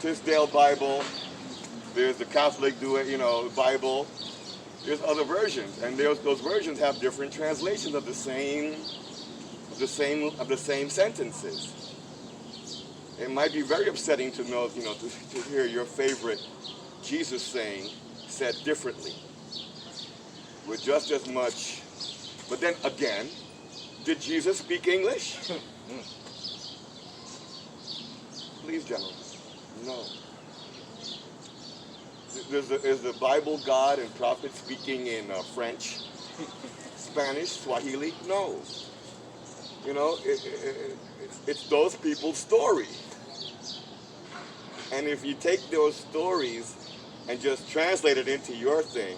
Tisdale Bible. There's the Catholic Bible. There's other versions, and those versions have different translations of the same sentences. It might be very upsetting to know, to hear your favorite Jesus saying said differently, with just as much. But then again, did Jesus speak English? Please, gentlemen, no. Is the Bible God and prophet speaking in French, Spanish, Swahili? No. It's those people's story. And if you take those stories and just translate it into your thing,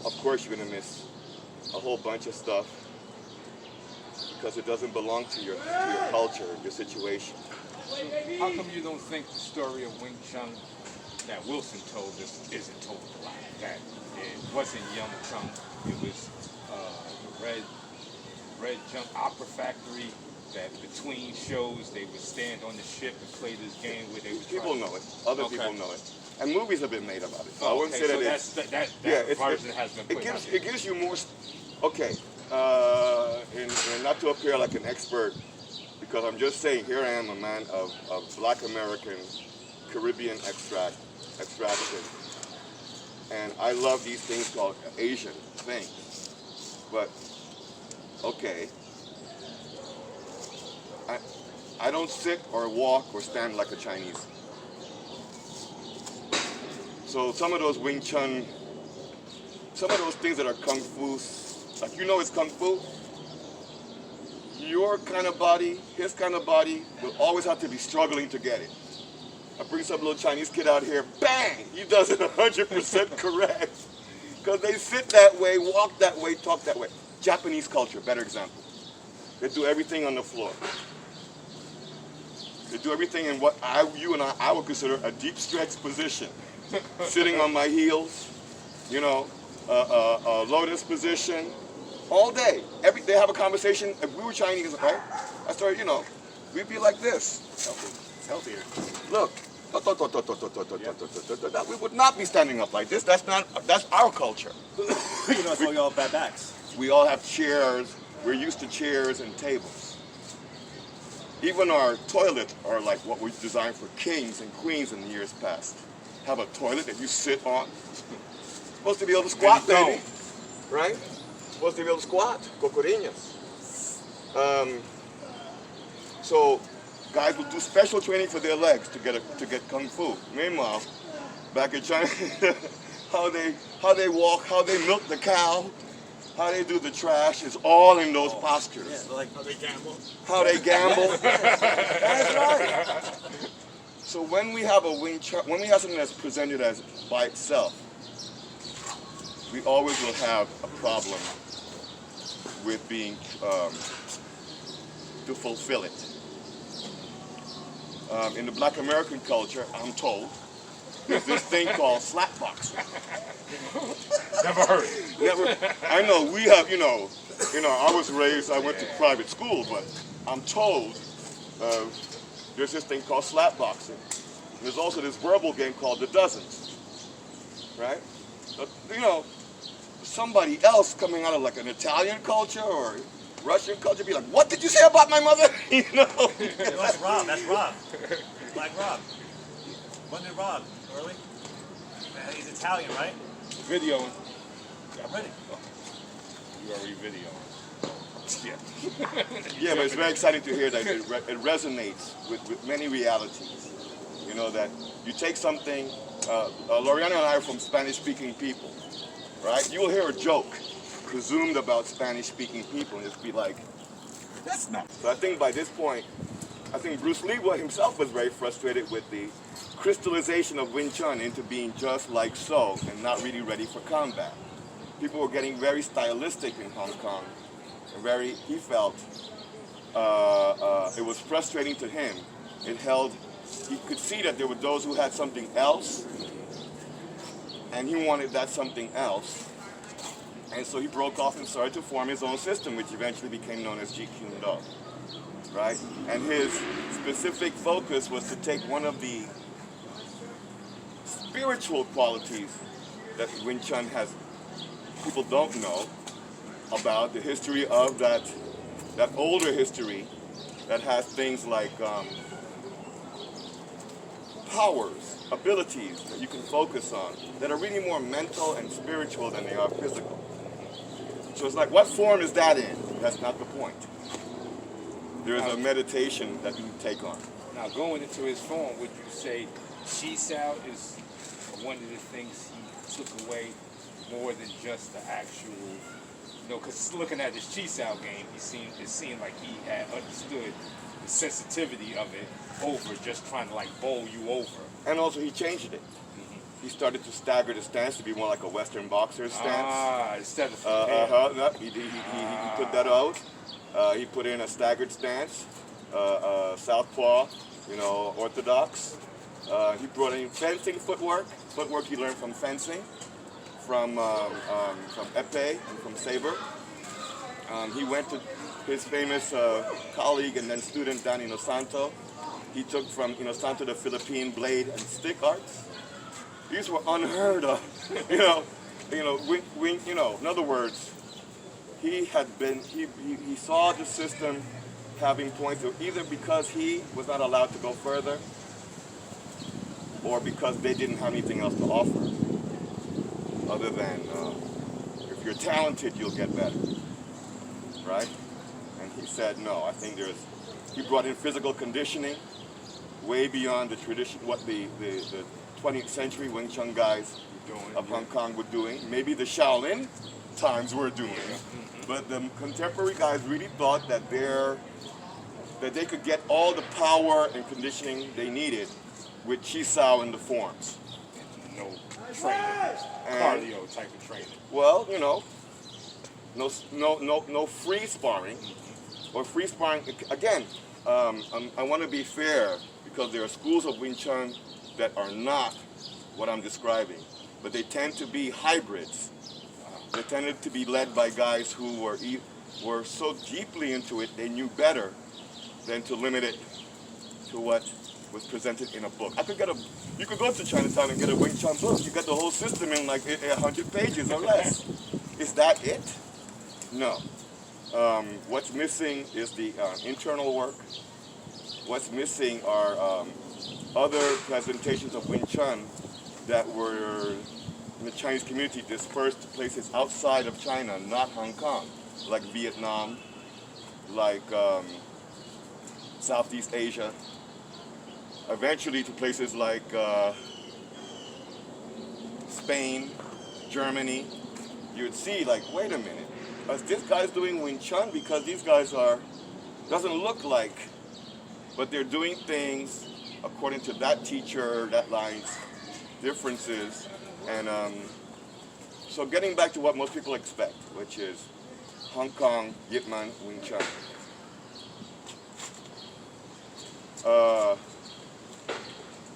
of course you're going to miss a whole bunch of stuff because it doesn't belong to your culture, your situation. How come you don't think the story of Wing Chun that Wilson told us isn't told a lot? That it wasn't Young Chun, it was Red Jump Opera Factory, that between shows they would stand on the ship and play this game where they would people know it. Other people know it. And movies have been made about it. So I wouldn't say that version has been put out. It gives you more, okay, and not to appear like an expert, because I'm just saying, here I am, a man of Black American, Caribbean extraction. And I love these things called Asian things. But, okay, I don't sit or walk or stand like a Chinese. So some of those Wing Chun, some of those things that are Kung Fu, like it's Kung Fu, your kind of body, his kind of body, will always have to be struggling to get it. I bring some little Chinese kid out here, bang, he does it 100% correct. Because they sit that way, walk that way, talk that way. Japanese culture, better example. They do everything on the floor. They do everything in what you and I would consider a deep stretch position. Sitting on my heels, lotus position, all day. They have a conversation. If we were Chinese, right? I started, we'd be like this. It's healthier. Look. We would not be standing up like this. That's our culture. That's why we all have bad backs. We all have chairs. We're used to chairs and tables. Even our toilets are like what we designed for kings and queens in the years past. Have a toilet that you sit on. Supposed to be able to squat, baby. Right? Supposed to be able to squat. Cocorinas. So guys will do special training for their legs to get Kung Fu. Meanwhile, back in China, how they walk, how they milk the cow, how they do the trash is all in those postures. Yeah, like how they gamble. How they gamble. That's right. So when we have when we have something that's presented as by itself, we always will have a problem with being to fulfill it. In the Black American culture, I'm told, there's this thing called slapboxing. Never heard it. Never. I know we have. I was raised. I went to private school, but I'm told. There's this thing called slapboxing. There's also this verbal game called the dozens, right? But, somebody else coming out of like an Italian culture or Russian culture be like, what did you say about my mother? That's Rob. That's Rob. Black Rob. When did Rob? Early? He's Italian, right? Videoing. I'm ready. You already videoing. Yeah, but it's very exciting to hear that it resonates with many realities. That you take something, Loriana and I are from Spanish-speaking people, right? You will hear a joke presumed about Spanish-speaking people and just be like, that's not. So I think by this point, Bruce Lee himself was very frustrated with the crystallization of Wing Chun into being just like so and not really ready for combat. People were getting very stylistic in Hong Kong. He felt it was frustrating to him. He could see that there were those who had something else, and he wanted that something else. And so he broke off and started to form his own system, which eventually became known as Jeet Kune Do, right? And his specific focus was to take one of the spiritual qualities that Wing Chun has, people don't know about the history of that older history that has things like powers, abilities that you can focus on that are really more mental and spiritual than they are physical. So it's like, what form is that in? That's not the point. There is a meditation that you take on. Now, going into his form, would you say Chi Sao is one of the things he took away more than just the actual, because looking at his Chi Sao game, it seemed like he had understood the sensitivity of it over just trying to like bowl you over. And also he changed it. He started to stagger the stance to be more like a Western boxer's stance. Instead of He put that out. He put in a staggered stance, southpaw, orthodox. He brought in fencing footwork he learned from fencing, from epee and from saber. He went to his famous colleague and then student Dan Inosanto. He took from Inosanto the Philippine blade and stick arts. These were unheard of, in other words, he saw the system having points of either because he was not allowed to go further or because they didn't have anything else to offer other than if you're talented, you'll get better, right? And he said, no, I think he brought in physical conditioning way beyond the tradition, what the 20th century Wing Chun guys of Hong Kong were doing. Maybe the Shaolin times were doing. But the contemporary guys really thought that they could get all the power and conditioning they needed with Chi Sao in the forms. No training, cardio type of training. Well, no free sparring, or free sparring. Again, I want to be fair because there are schools of Wing Chun that are not what I'm describing, but they tend to be hybrids. They tended to be led by guys who were so deeply into it they knew better than to limit it to what was presented in a book. You could go to Chinatown and get a Wing Chun book. You get the whole system in like 100 pages or less. Is that it? No. What's missing is the internal work. What's missing are other presentations of Wing Chun that were in the Chinese community dispersed to places outside of China, not Hong Kong, like Vietnam, like Southeast Asia, eventually to places like Spain, Germany. You would see like, wait a minute, this guy's doing Wing Chun because these guys doesn't look like, but they're doing things according to that teacher, that line's differences. And so getting back to what most people expect, which is Hong Kong, Yip Man, Wing Chun.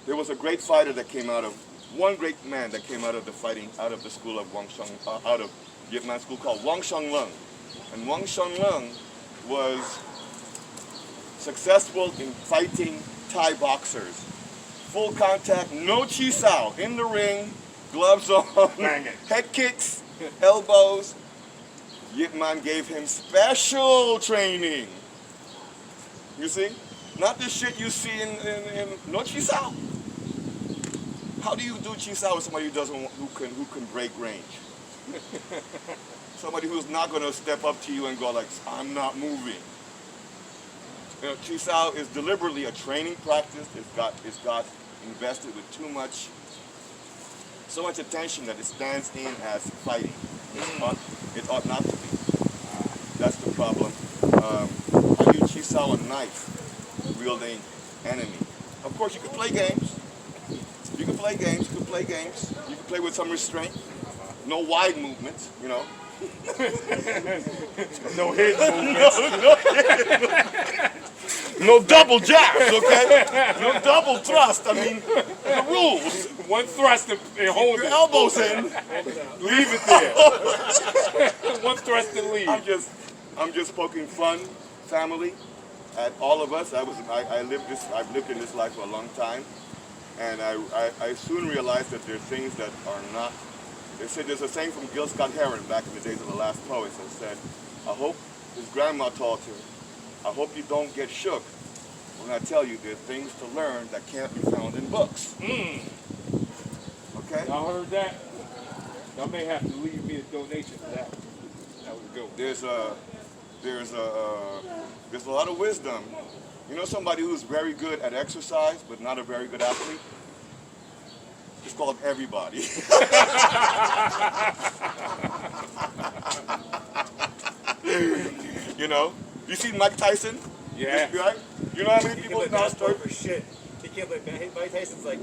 There was a great fighter that came one great man that came out of the fighting, out of the school of out of Yip Man school called Wang Sheng Lung. And Wang Sheng Lung was successful in fighting Thai boxers. Full contact, no Chi Sao, in the ring, gloves on, head kicks, elbows. Yip Man gave him special training. You see? Not the shit you see in no Chi Sao. How do you do Chi Sao with somebody who can break range? Somebody who's not going to step up to you and go like, I'm not moving. Chi Sao is deliberately a training practice. It's got invested with so much attention that it stands in as fighting. It ought not to be. That's the problem. How do you Chi Sao a knife wielding enemy? Of course, you can play games. You can play with some restraint. No wide movements, No head movements. No double jabs, okay? No double thrust. I mean, the rules. One thrust and hold your elbows in. Leave it there. One thrust and leave. I'm just poking fun, family, at all of us. I've lived in this life for a long time. And I soon realized that there are things that are not. They said there's a saying from Gil Scott Heron back in the days of the last poets that said, I hope, his grandma taught him, I hope you don't get shook when I tell you there are things to learn that can't be found in books. Okay? Y'all heard that? Y'all may have to leave me a donation for that. That was good. There's a lot of wisdom. You know somebody who's very good at exercise but not a very good athlete? It's called everybody. You know? You see Mike Tyson? Yeah. Right? You know how many people now start for shit. He can't play. Mike Tyson's like,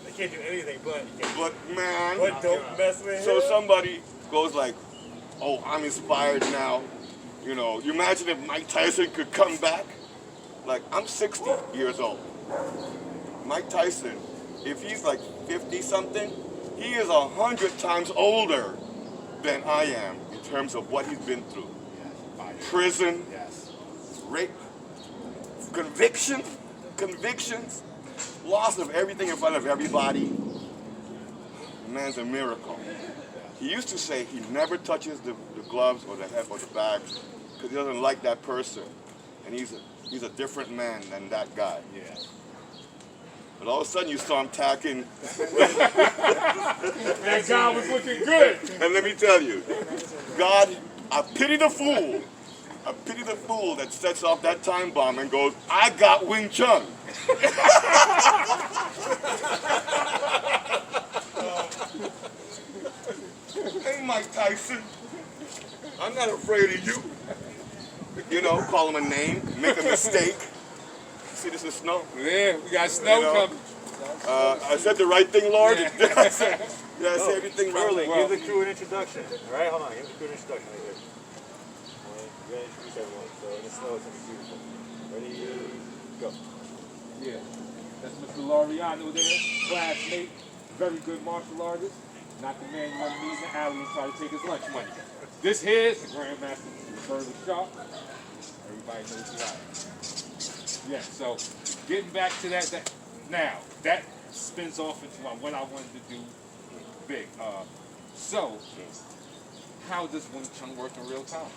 they can't do anything but. But man, But don't mess with him. so somebody goes like, oh, I'm inspired now. You know, you imagine if Mike Tyson could come back? Like, I'm 60 years old. Mike Tyson, if he's like 50 something, he is 100 times older than I am in terms of what he's been through. Prison, rape, convictions, loss of everything in front of everybody. The man's a miracle. He used to say he never touches the gloves or the head or the bag because he doesn't like that person. And he's a different man than that guy. Yeah. But all of a sudden you saw him tacking. That guy was looking good. And let me tell you, God, I pity the fool. I pity the fool that sets off that time bomb and goes, I got Wing Chun. Hey, Mike Tyson, I'm not afraid of you. You know, call him a name, make a mistake. See, this is snow. Yeah, we got snow You know, coming. I said the right thing, Lord. Yeah. Did I say everything right? Early, Well, give the crew an introduction. All right, hold on. Give the crew an introduction right here. You're going to introduce everyone. So in the snow, it's going to be beautiful. Ready? Go. Yeah. That's Mr. Laureano there, classmate, very good martial artist. Not the man you want to meet in the alley and try to take his lunch money. This here is the Grandmaster Roberto Shaw. Everybody knows who I am. Yeah, so getting back to that now, that spins off into what I wanted to do big. So, how does Wing Chun work in real time?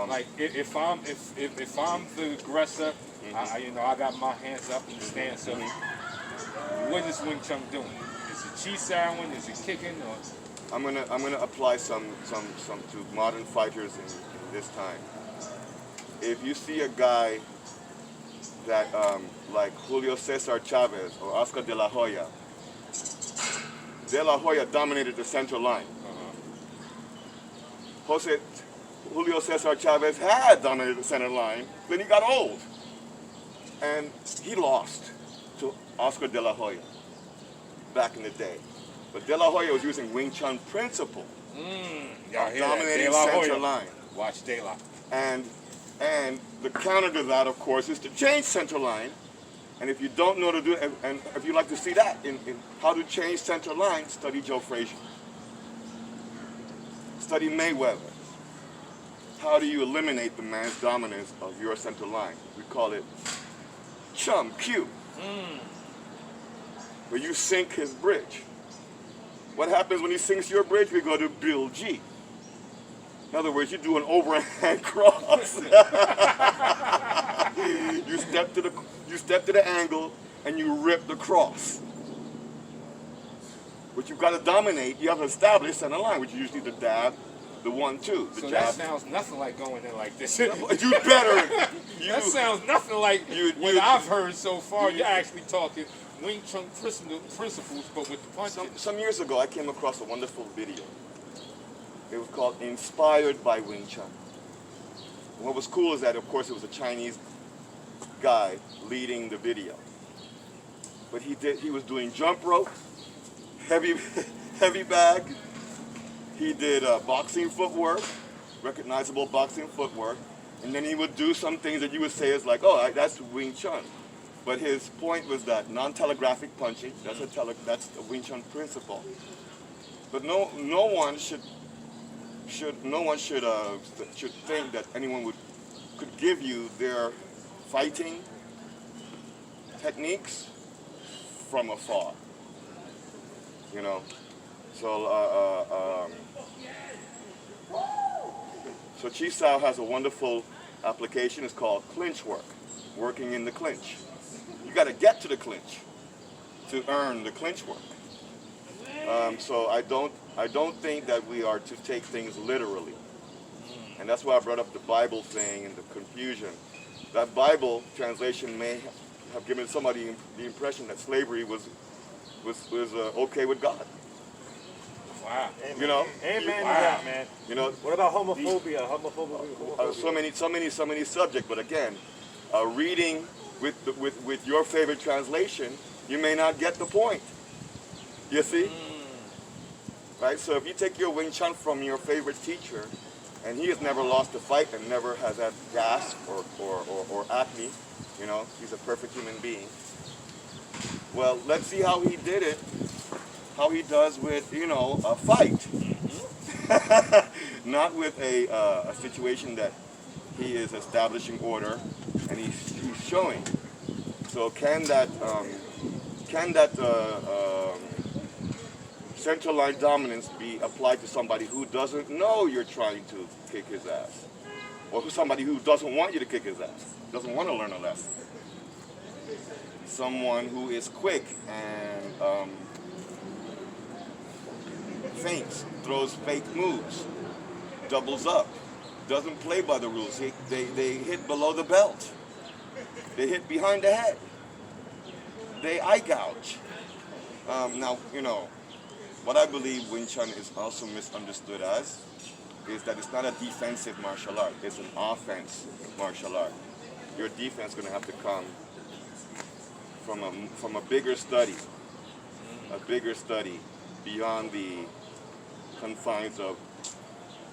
Like if I'm the aggressor, I got my hands up in the stance. So, what is Wing Chun doing? Is it chi sawing? Is it kicking? Or I'm gonna apply some to modern fighters in this time. If you see a guy that like Julio Cesar Chavez or Oscar De La Hoya dominated the center line. Julio Cesar Chavez had dominated the center line, then he got old. And he lost to Oscar De La Hoya back in the day. But De La Hoya was using Wing Chun principle, y'all hear that? dominating De La center Hoya. line. Watch De La. And the counter to that, of course, is to change center line. And if you don't know to do it, and if you like to see that in how to change center line, study Joe Frazier. Study Mayweather. How do you eliminate the man's dominance of your center line? We call it Chum Q. Where you sink his bridge. What happens when he sinks your bridge? We go to Bill G. In other words, you do an overhand cross. You step to the angle and you rip the cross. But you've got to dominate. You have to establish center line, which is usually the dab, the 1-2, the So jab. that sounds nothing like going in like this. You better. That sounds nothing like what I've heard so far. You're actually talking Wing Chun principles, but with the punches. Some years ago, I came across a wonderful video. It was called Inspired by Wing Chun. And what was cool is that, of course, it was a Chinese guy leading the video. But he was doing jump rope, heavy bag. He did boxing footwork, recognizable boxing footwork. And then he would do some things that you would say is like, oh, that's Wing Chun. But his point was that non-telegraphic punching, that's a Wing Chun principle. But no one should think that anyone could give you their fighting techniques from afar. You know, so so Chi Sao has a wonderful application. It's called clinch work, working in the clinch. You got to get to the clinch to earn the clinch work. So I don't think that we are to take things literally, and that's why I brought up the Bible thing and the confusion. That Bible translation may have given somebody the impression that slavery was okay with God. Wow. Amen. You know? Amen to Wow. that, man. You know, What about homophobia? Homophobia. so many subjects. But again, reading with your favorite translation, you may not get the point. You see? Right? So if you take your Wing Chun from your favorite teacher, and he has never lost a fight and never has had gas or acne, you know, he's a perfect human being. Well, let's see how he did it, how he does with, you know, a fight. Not with a situation that he is establishing order and he's showing. So can that central line dominance be applied to somebody who doesn't know you're trying to kick his ass? Or somebody who doesn't want you to kick his ass, doesn't want to learn a lesson? Someone who is quick and feints, throws fake moves, doubles up, doesn't play by the rules. They hit below the belt. They hit behind the head. They eye gouge. Now, you know, what I believe Wing Chun is also misunderstood as is that it's not a defensive martial art. It's an offense martial art. Your defense is going to have to come from a bigger study beyond the confines of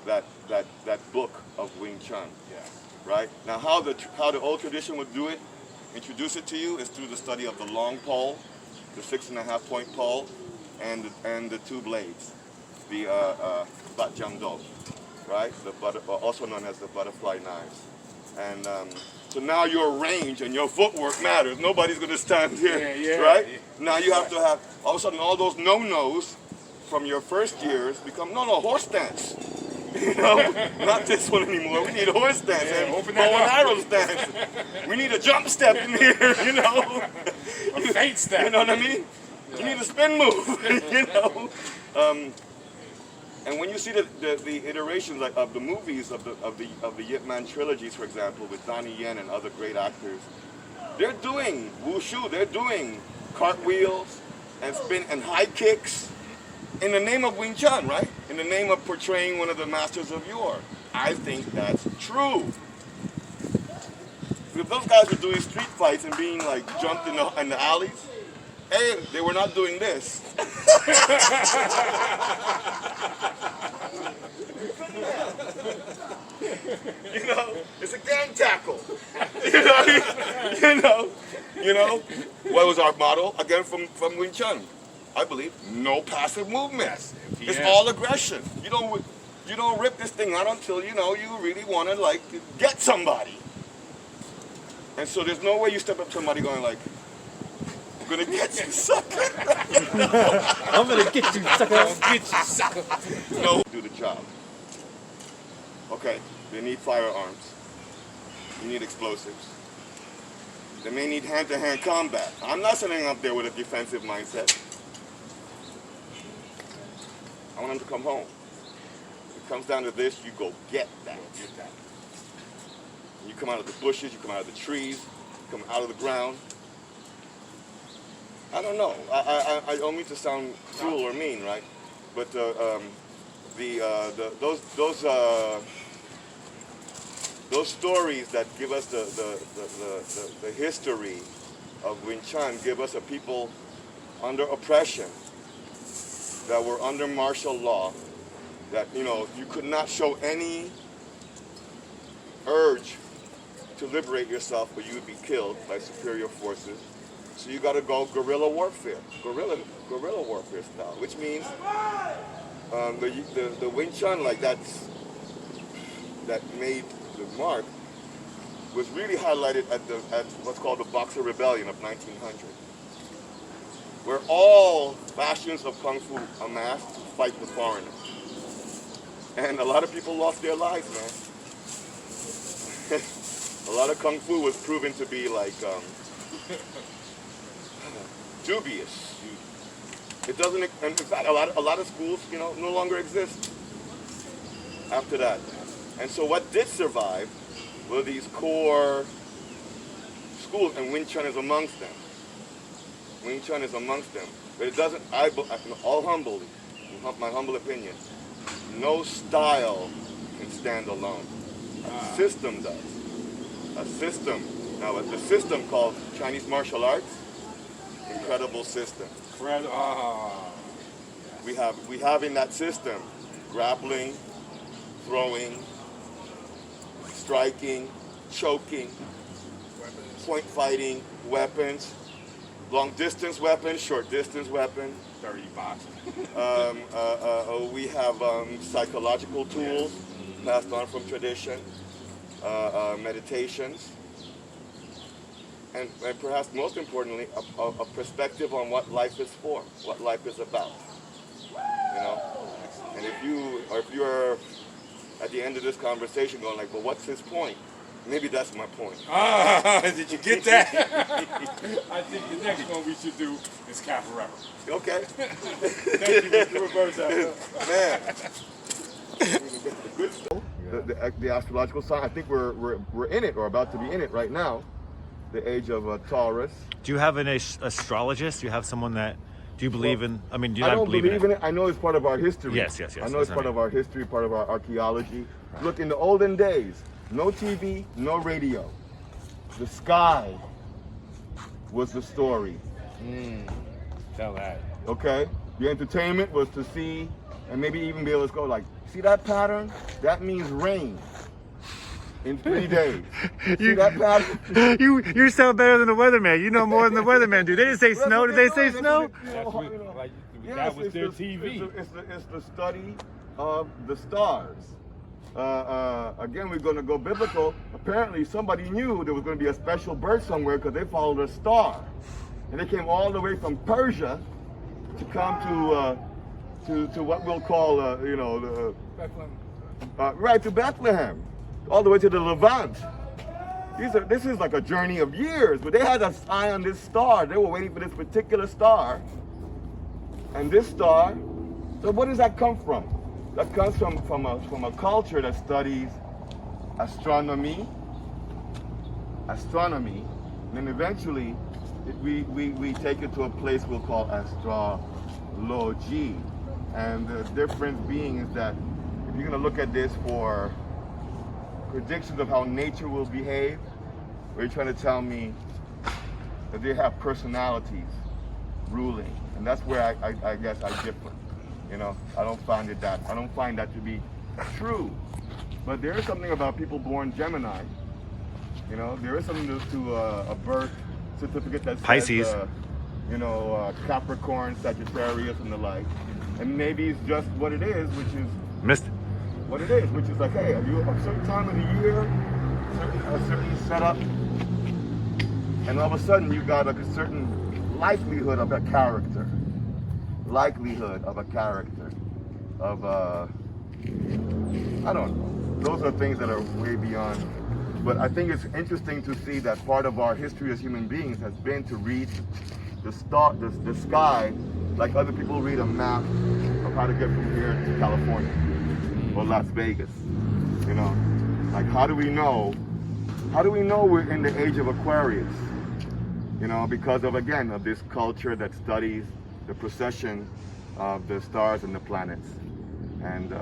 that book of Wing Chun. Yeah. Right? Now, how the old tradition would do it, introduce it to you, is through the study of the long pole, the 6.5 point pole, and the two blades, the bat jam do, right? Also known as the butterfly knives. And so now your range and your footwork matters. Nobody's going to stand here, right? Yeah. Now you have to have, all of a sudden, all those no-nos from your first years become, no, horse stance. You know, not this one anymore. We need a horse stance and bow and arrow stance. We need a jump step in here, you know. A feint step. You know what I mean? You need a spin move, you know. And when you see the iterations of the movies of the Yip Man trilogies, for example, with Donnie Yen and other great actors, they're doing wushu, they're doing cartwheels and spin and high kicks in the name of Wing Chun, right? In the name of portraying one of the masters of yore. I think that's true. If those guys were doing street fights and being like jumped in the alleys, hey, they were not doing this. You know, it's a gang tackle. You know. What was our motto? Again, from Wing Chun, I believe, no passive movements. It's all aggression. You don't rip this thing out until you really want to like get somebody. And so there's no way you step up to somebody going like, I'm gonna get you, sucker. I'm gonna get you, sucker. I'll get you, sucker. No, do the job. Okay, they need firearms. You need explosives. They may need hand-to-hand combat. I'm not sitting up there with a defensive mindset. I want them to come home. If it comes down to this, you go get that. You come out of the bushes, you come out of the trees, you come out of the ground. I don't know. I don't mean to sound cruel or mean, right? But those stories that give us the history of Wing Chun give us a people under oppression, that were under martial law, that you could not show any urge to liberate yourself or you would be killed by superior forces. So you got to go guerrilla warfare, guerrilla warfare style, which means the Wing Chun that made the mark was really highlighted at what's called the Boxer Rebellion of 1900. where all bastions of Kung Fu amassed to fight the foreigners. And a lot of people lost their lives, man. A lot of Kung Fu was proven to be like dubious. It doesn't, and in fact, a lot of schools, you know, no longer exist after that. And so what did survive were these core schools, and Wing Chun is amongst them. Wing Chun is amongst them. But it doesn't, all humbly, my humble opinion, no style can stand alone. A system does. A system. Now, the system called Chinese martial arts, incredible system. We have in that system grappling, throwing, striking, choking, point fighting, weapons, long distance weapons, short distance weapons. Dirty boxing. We have psychological tools passed on from tradition, meditations, and perhaps most importantly, a perspective on what life is for, what life is about. You know, and if you're at the end of this conversation going like, well, what's his point? Maybe that's my point. Did you get that? I think the next one we should do is Cap Forever. Okay. Thank you, Mr. Roberto. Man. Good stuff. The astrological sign, I think we're in it, or about to be in it right now. The age of Taurus. Do you have an astrologist? Do you have someone that, do you believe in, I mean, do you I not don't believe in it? I know it's part of our history. Yes. I know it's part of our history, part of our archaeology. Right. Look, in the olden days, no TV, no radio. The sky was the story. Tell that. Okay? The entertainment was to see, and maybe even be able to go like, see that pattern? That means rain. In 3 days. See that pattern? You sound better than the weatherman. You know more than the weatherman do. They didn't say snow. Did they say snow? That was their TV. It's the study of the stars. Again, we're going to go biblical. Apparently, somebody knew there was going to be a special birth somewhere because they followed a star. And they came all the way from Persia to come to what we'll call, Bethlehem. To Bethlehem. All the way to the Levant. This is like a journey of years, but they had an eye on this star. They were waiting for this particular star. And this star, so where does that come from? That comes from a culture that studies astronomy, and then eventually we take it to a place we'll call astrology. And the difference being is that if you're going to look at this for predictions of how nature will behave, or you're trying to tell me that they have personalities ruling, and that's where I guess I differ. You know, I don't find that to be true. But there is something about people born Gemini. You know, there is something to a birth certificate that Pisces. says, Capricorn, Sagittarius, and the like. And maybe it's just what it is, which is what it is, which is like, hey, are you a certain time of the year, a certain setup, and all of a sudden you got a certain likelihood of a character, I don't know. Those are things that are way beyond. But I think it's interesting to see that part of our history as human beings has been to read the sky like other people read a map of how to get from here to California or Las Vegas. You know, like how do we know we're in the age of Aquarius? You know, because of this culture that studies the precession of the stars and the planets. And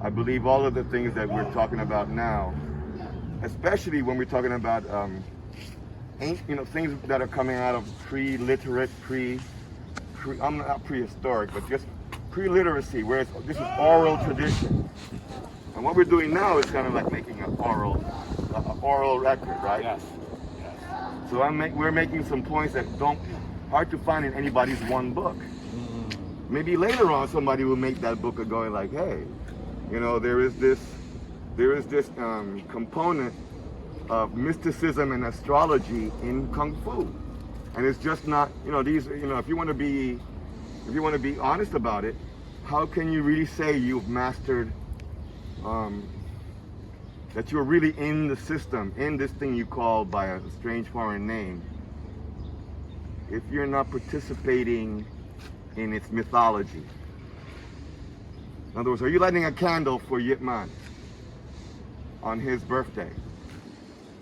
I believe all of the things that we're talking about now, especially when we're talking about things that are coming out of pre-literate, I'm not prehistoric, but just pre-literacy, where this is oral tradition. And what we're doing now is kind of like making an oral record, right? Yes. So we're making some points that hard to find in anybody's one book. Maybe later on somebody will make that book of going like, hey, you know, there is this component of mysticism and astrology in Kung Fu. And it's just not, these, if you want to be honest about it, how can you really say you've mastered, that you're really in the system, in this thing you call by a strange foreign name, if you're not participating in its mythology? In other words, are you lighting a candle for Yip Man on his birthday?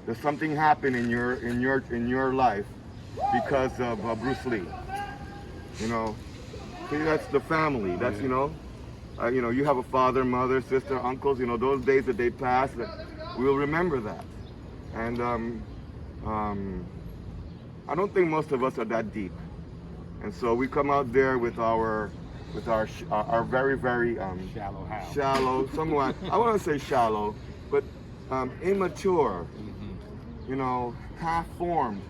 Does something happen in your life because of Bruce Lee? See, that's the family. That's you have a father, mother, sister, uncles. Those days that they pass, that we'll remember that. And I don't think most of us are that deep. And so we come out there with our very, very shallow, somewhat, I wouldn't say shallow, but immature, half-formed,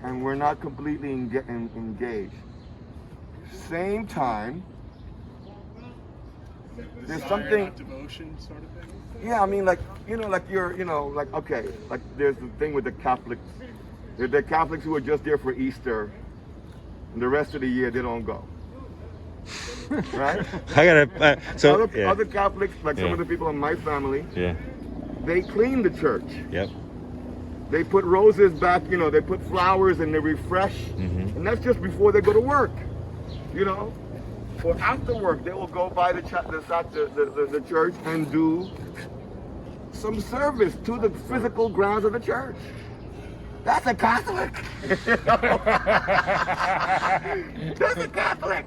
and we're not completely engaged. Same time, there's something, devotion sort of thing. yeah, I mean, like okay, like there's the thing with the Catholics. There are Catholics who are just there for Easter, and the rest of the year they don't go. Right? I gotta. Other Catholics, like some of the people in my family, they clean the church. Yep. They put roses back, they put flowers and they refresh, and that's just before they go to work, Or after work, they will go by the church and do some service to the physical grounds of the church. That's a Catholic. That's a Catholic.